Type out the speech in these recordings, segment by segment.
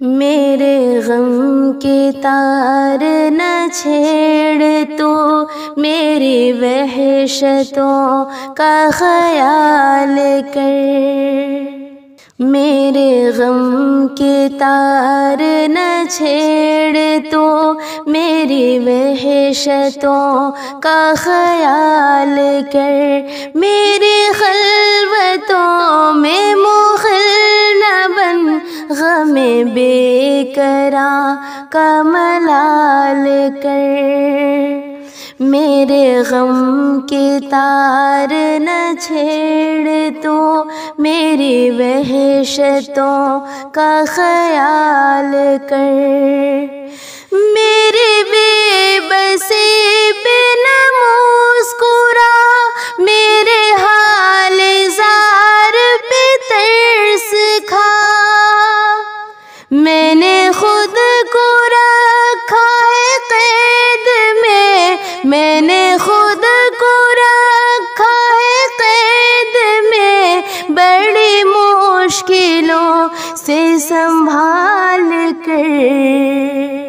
میرے غم کے تار نہ چھیڑ تو میری وحشتوں کا خیال کر۔ میرے غم کے تار نہ چھیڑ تو میری وحشتوں کا خیال کر۔ میری خلوتوں میں مخل نہ بن، غم بے قرار کا ملال کر۔ میرے غم کے تار نہ چھیڑ تو میری وحشتوں کا خیال کر۔ میری بے بسی پہ نہ مسکرا، میرے حال زار پہ ترس کھا۔ میں نے خود کو رکھا ہے قید میں نے خود کو رکھا ہے قید میں، بڑی مشکلوں سے سنبھال کر۔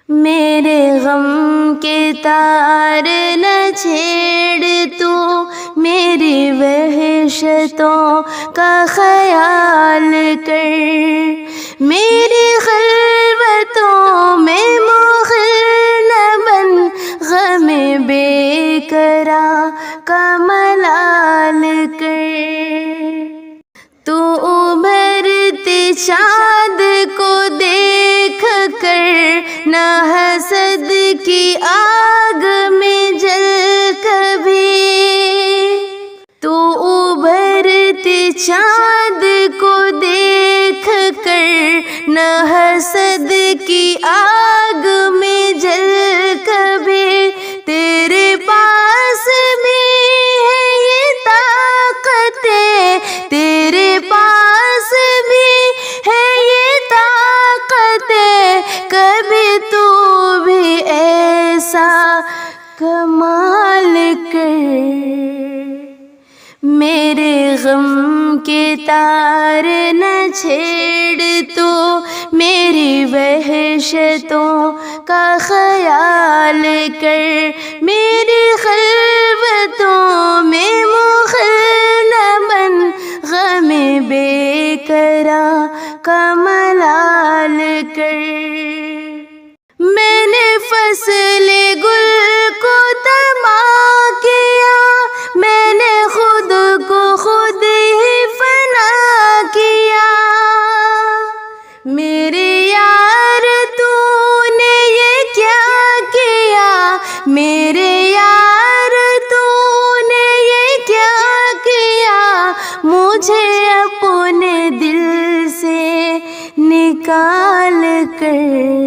میرے غم کے تار نہ چھیڑ تو میری وحشتوں کا خیال کر۔ میری خلوتوں میں مخل نہ بن، غم بے قرار کا ملال کر۔ تو ابھرتے چاند کو دیکھ کر نہ حسد کی آگ میں جل کبھی۔ تو ابھرتے چاند کو دیکھ کر نہ حسد کی آگ میں جل کبھی۔ تیرے پاس بھی ہے یہ طاقتیں، تیرے پاس بھی ہے یہ طاقتیں، کبھی تو بھی ایسا کمال کر۔ میرے غم کے تار نہ چھیڑ تو میری وحشتوں کا خیال کر۔ میری خلوتوں میں مخل نہ بن، غم بے قرار کا ملال کر۔ میں نے فصل گل کو تباہ کیا، میں نے خود کو خود ہی فنا کیا۔ میرے یار تو نے یہ کیا کیا، میرے یار تو نے یہ کیا کیا، مجھے اپنے دل سے نکال کر۔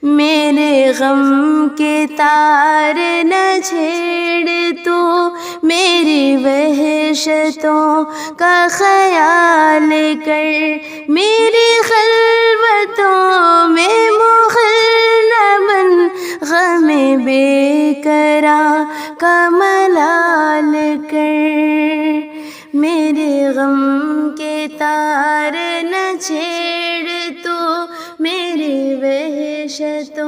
میرے غم کے تار نہ چھیڑ تو میری وحشتوں کا خیال کر۔ میری خلوتوں میں مخل نہ بن، غم بے قرار کا ملال کر۔ میرے غم کے تار نہ چھیڑ تو میری وحشتوں